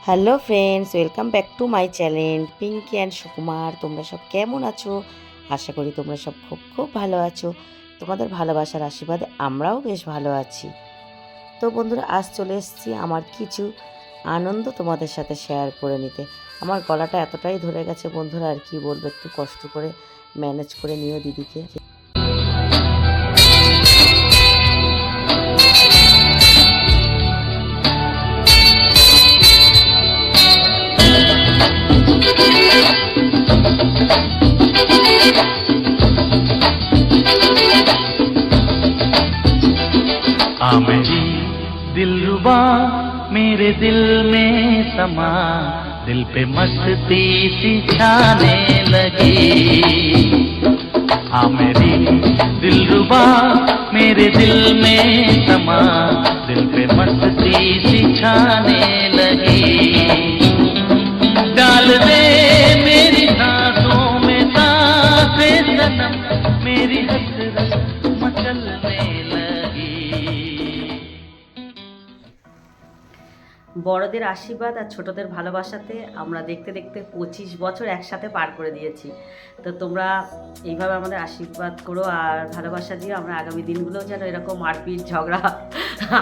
Hello friends, welcome back to my channel Pinky and Sukumar. তোমরা সব কেমন আছো? আশা করি তোমরা সব খুব খুব ভালো আছো। তোমাদের ভালোবাসার আশীর্বাদে আমরাও বেশ ভালো আছি। তো বন্ধুরা, আজ চলে এসেছি আমার কিছু আনন্দ তোমাদের সাথে শেয়ার করে নিতে। আমার গলাটা এতটাই ধরে গেছে বন্ধুরা, আর কি বলবো, একটু কষ্ট করে ম্যানেজ করে নিও দিদিকে। मेरी दिलरुबा मेरे दिल में समा, दिल पे मस्ती सी छाने लगी। मेरी दिलरुबा मेरे दिल में समा, दिल पे मस्ती सी छाने लगी। डाल दे मेरी सांसों में सांसे सनम, मेरी हसरत मचलने लगी। বড়দের আশীর্বাদ আর ছোটদের ভালোবাসাতে আমরা দেখতে দেখতে 25 বছর একসাথে পার করে দিয়েছি। তো তোমরা এইভাবে আমাদের আশীর্বাদ করো আর ভালোবাসা দিও। আমরা আগামী দিনগুলোও যেন এরকম মারপিট ঝগড়া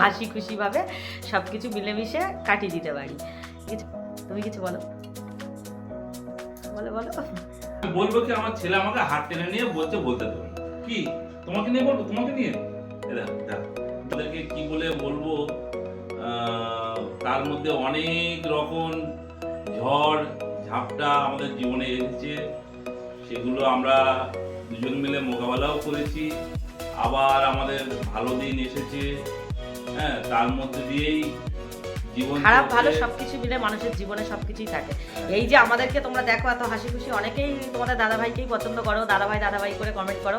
হাসি খুশিভাবে সব কিছু মিলেমিশে কাটিয়ে দিতে পারি। তুমি কিছু বলো বলো বলো। বলবো কি, আমার ছেলে আমাকে হাত টেনে নিয়ে বলতে দেবে কি তোমাকে নিয়ে বলবো, তোমাকে নিয়ে তাদেরকে কি বলে বলবো। তার মধ্যে অনেক রকম ঝড় ঝাপটা আমাদের জীবনে এসেছে, সেগুলো আমরা দুজন মিলে মোকাবেলাও করেছি। আবার আমাদের ভালো দিন এসেছে, হ্যাঁ, তার মধ্যে দিয়েই জীবন খারাপ ভালো সবকিছু মিলে মানুষের জীবনে সবকিছুই থাকে। এই যে আমাদেরকে তোমরা দেখো এত হাসি খুশি, অনেকেই তোমাদের দাদাভাইকেই পছন্দ করো, দাদাভাই করে কমেন্ট করো।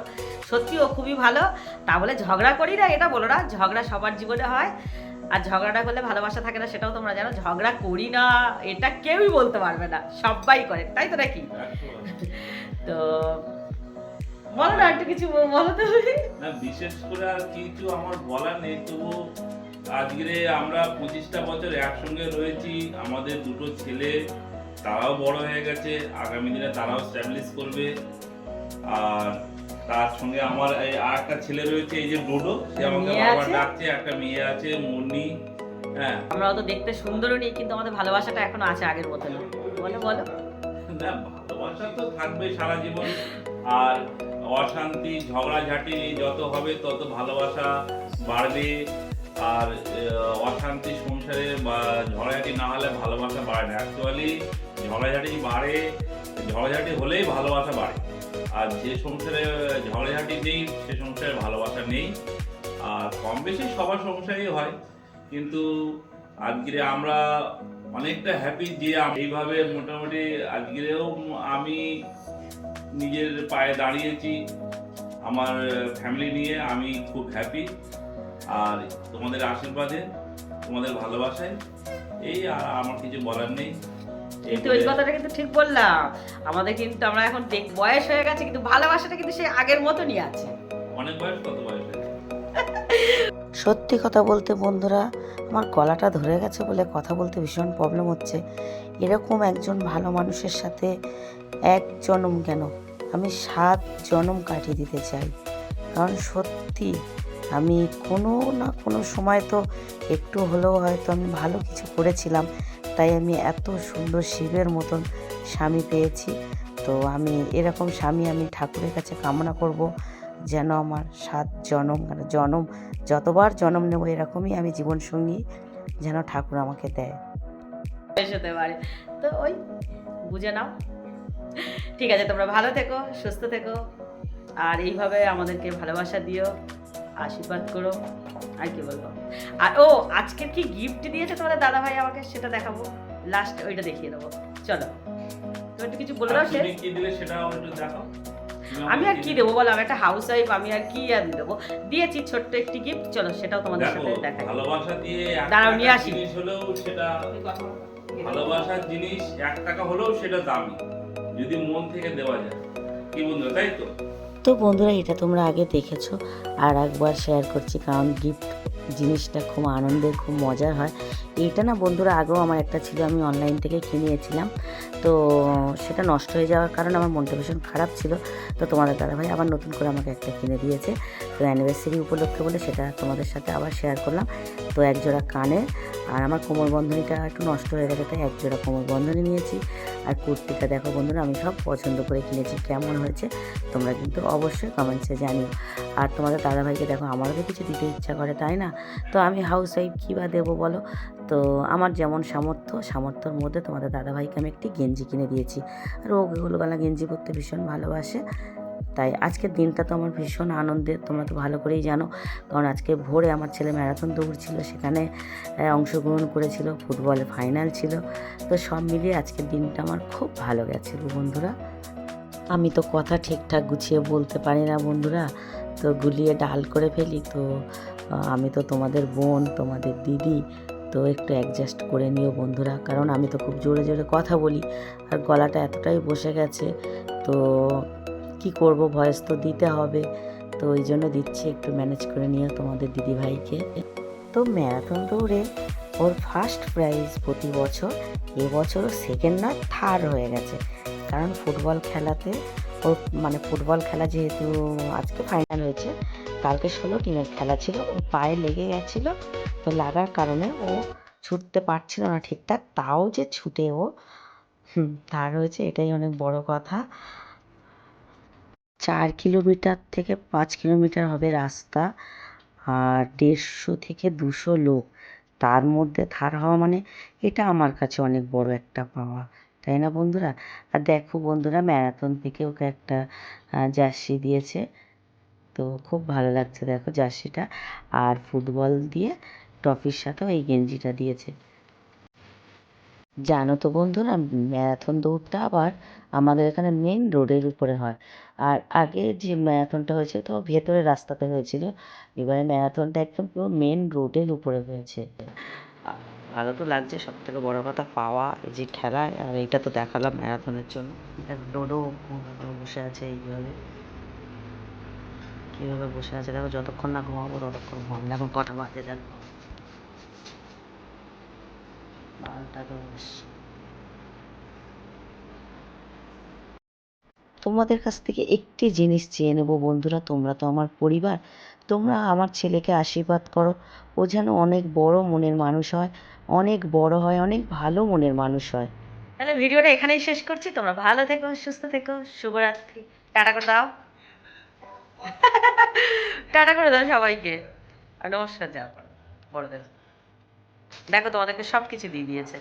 সত্যি ও খুবই ভালো। তা বলে ঝগড়া করি না এটা বলো না, ঝগড়া সবার জীবনে হয়। আর ঝগড়াটা করলে ভালোবাসা থাকে না সেটাও তোমরা জানো। ঝগড়া করি না এটা কেউই বলতে পারবে না, সবাই করে, তাই তো নাকি? তো বলো না একটু কিছু বলো তো। না, বিশেষ করে আর কিছু আমার বলার নেই। তবু আজকে আমরা 25টা বছর একসঙ্গে রয়েছি। আমাদের দুটো ছেলে, তারাও বড় হয়ে গেছে, আগামী দিনে তারাও স্ট্যাবলিশ করবে। আর তার সঙ্গে আমার এই আর একটা ছেলে রয়েছে, এই যে ডোডো, সে আমাকে বারবার ডাকছে। একটা মেয়ে আছে মুন্নি। হ্যাঁ, আমরা তো দেখতে সুন্দরও নেই, কিন্তু আমাদের ভালোবাসাটা এখনো আছে আগের মতো। বলো বলো। না, ভালোবাসা তো থাকবে সারা জীবন। আর অশান্তি ঝগড়াঝাটি যত হবে তত ভালোবাসা বাড়বে। আর অশান্তি সংসারে বা ঝগড়াঝাটি না হলে ভালোবাসা বাড়ে না। অ্যাকচুয়ালি ঝগড়াঝাটি বাড়ে, ঝগড়াঝাটি হলেই ভালোবাসা বাড়ে। আর যে সংসারে ঝগড়াঝাটি নেই সে সংসারে ভালোবাসা নেই। আর কম বেশি সবার সংসারেই হয়, কিন্তু আজকে আমরা অনেকটা হ্যাপি যে এইভাবে মোটামুটি আজকেও আমি নিজের পায়ে দাঁড়িয়েছি। আমার ফ্যামিলি নিয়ে আমি খুব হ্যাপি। আর তোমাদের আশীর্বাদে, তোমাদের ভালোবাসায়, এই আর আমার কিছু বলার নেই। কিন্তু ওই কথাটা কিন্তু ঠিক বললাম, আমাদের কিন্তু আমরা এখন বয়স হয়ে গেছে, কিন্তু ভালোবাসাটা কিন্তু সেই আগের মতনই আছে। অনেক বয়স, কত বয়স? সত্যি কথা বলতে বন্ধুরা, আমার গলাটা ধরে গেছে বলে কথা বলতে ভীষণ প্রবলেম হচ্ছে। এরকম একজন ভালো মানুষের সাথে এক জন্ম কেন, আমি 7 জন্ম কাটিয়ে দিতে চাই। কারণ সত্যি আমি কোনো না কোনো সময় তো একটু হলেও হয়তো আমি ভালো কিছু করেছিলাম, তাই আমি এত সুন্দর শিবের মতন স্বামী পেয়েছি। তো আমি এরকম স্বামী আমি ঠাকুরের কাছে কামনা করব, যেন আমার 7 জনম যতবার জন্ম নেব এরকমই আমি জীবনসঙ্গী যেন ঠাকুর আমাকে দেয়। হতে পারে তো ওই বুঝে নাও। ঠিক আছে, তোমরা ভালো থেকো, সুস্থ থেকো, আর এইভাবে আমাদেরকে ভালোবাসা দিও, আশীর্বাদ করো। আর কি বলবো। আর ও, আজকের কি গিফট দিয়েছে তোমাদের দাদা ভাই আমাকে, সেটা দেখাবো লাস্ট, ওইটা দেখিয়ে দেবো। চলো তুমি একটু কিছু বলে দাও। তুমি কি দিলে সেটা একটু দেখাও। আমি আর কি দেবো বলো, আমি একটা হাউস ওয়াইফ, আমি আর কি আর দেবো। দিয়েছি ছোট্ট একটি গিফট, চলো সেটাও তোমাদের সাথে দেখাই। ভালোবাসা দিয়ে দাঁড়াও নিয়ে আসি। জিনিস হলেও সেটা ভালোবাসার জিনিস 1 টাকা হলেও সেটা দামি, যদি মন থেকে দেওয়া যায়। কি বন্ধু, তাই তো? তো বন্ধুরা, এটা তোমরা আগে দেখেছো, আর একবার শেয়ার করছি, কারণ গিফট জিনিসটা খুব আনন্দের, খুব মজার হয়। এইটা না বন্ধুরা আগেও আমার একটা ছিল, আমি অনলাইন থেকে কিনেছিলাম, তো সেটা নষ্ট হয়ে যাওয়ার কারণে আমার মনটা ভীষণ খারাপ ছিল। তো তোমাদের দাদাভাই আবার নতুন করে আমাকে একটা কিনে দিয়েছে, তো অ্যানিভার্সারি উপলক্ষে বলে সেটা তোমাদের সাথে আবার শেয়ার করলাম। তো এক জোড়া কানের, আর আমার কোমর বন্ধনীটা একটু নষ্ট হয়ে গেছে তাই এক জোড়া কোমর বন্ধনী নিয়েছি। আর কুর্তিটা দেখো বন্ধুরা আমি সব পছন্দ করে কিনেছি, কেমন হয়েছে তোমরা কিন্তু অবশ্যই কমেন্টসে জানিও। আর তোমাদের দাদাভাইকে দেখো, আমারও তো কিছু দিতে ইচ্ছা করে তাই না, তো আমি হাউস ওয়াইফ কী বা দেবো বলো। তো আমার যেমন সামর্থ্যর মধ্যে তোমাদের দাদাভাইকে আমি একটি গেঞ্জি কিনে দিয়েছি, আর ও গোলগলা গেঞ্জি পরতে ভীষণ ভালোবাসে। তাই আজকের দিনটা তো আমার ভীষণ আনন্দের, তোমরা তো ভালো করেই জানো, কারণ আজকে ভোরে আমার ছেলে ম্যারাথন দৌড় ছিল, সেখানে অংশগ্রহণ করেছিল, ফুটবলে ফাইনাল ছিল। তো সব মিলিয়ে আজকের দিনটা আমার খুব ভালো গেছিলো বন্ধুরা। আমি তো কথা ঠিকঠাক গুছিয়ে বলতে পারি না বন্ধুরা, তো গুলিয়ে ডাল করে ফেলি। তো আমি তো তোমাদের বোন, তোমাদের দিদি, তো একটু অ্যাডজাস্ট করে নিও বন্ধুরা, কারণ আমি তো খুব জোরে জোরে কথা বলি আর গলাটা এতটাই বসে গেছে। তো কি করব, ভয়েস তো দিতে হবে, তো ওই জন্য দিচ্ছি, একটু ম্যানেজ করে নিও তোমাদের দিদিভাইকে। তো ম্যারাথন দৌড়ে ওর ফার্স্ট প্রাইজ প্রতি বছর, এবছরও সেকেন্ড নয় থার্ড হয়ে গেছে। কারণ ফুটবল খেলাতে ওর মানে ফুটবল খেলা যেহেতু আজকে ফাইনাল হয়েছে, কালকে 16 টিমের খেলা ছিল, ওর পায়ে লেগে গেছিলো, তো লাগার কারণে ও ছুটতে পারছিল না ঠিকঠাক, তাও যে ছুটে ও থার্ড হয়েছে, এটাই অনেক বড় কথা। 4 কিলোমিটার থেকে 5 কিলোমিটার হবে রাস্তা, আর 150 থেকে 200 লোক, তার মধ্যে থার্ড হওয়া মানে এটা আমার কাছে অনেক বড় একটা পাওয়া, তাই না বন্ধুরা। আর দেখো বন্ধুরা, ম্যারাথন থেকে ওকে একটা জার্সি দিয়েছে, তো খুব ভালো লাগছে দেখো জার্সিটা, আর ফুটবল দিয়ে ট্রফির সাথেও এই গেঞ্জিটা দিয়েছে। জানো তো বন্ধুরা, ম্যারাথন দৌড়টা আবার আমাদের এখানে মেন রোডের উপরে হয়, আর আগে যে ম্যারাথনটা হয়েছে তো ভেতরে রাস্তাতে হয়েছিল, এবারে ম্যারাথনটা একদম পুরো মেন রোডের উপরে হয়েছে। ভালো তো লাগছে, সব থেকে বড় কথা পাওয়া এই যে খেলায়, আর এইটা তো দেখালাম ম্যারাথনের জন্য। ডোডো বসে আছে এইভাবে, কীভাবে বসে আছে দেখো, যতক্ষণ না ঘুমাবো ততক্ষণ ঘুমাবো। এখন কটা বাজে দেখো, 12:10। তোমাদের কাছ থেকে একটি জিনিস চেয়ে নেবো বন্ধুরা, তোমরা তো আমার পরিবার, তোমরা আমার ছেলেকে আশীর্বাদ করো, ও যেন অনেক বড় মনের মানুষ হয়, অনেক বড় হয়, অনেক ভালো মনের মানুষ হয়। তাহলে ভিডিওটা এখানেই শেষ করছি, তোমরা ভালো থেকো, সুস্থ থেকো, শুভরাত্রি, টাটা করে দাও, টাটা করে দাও সবাইকে, আর নমস্কার যাও বড়দের। দেখো তোমাদেরকে সব কিছু দিয়ে দিয়েছে।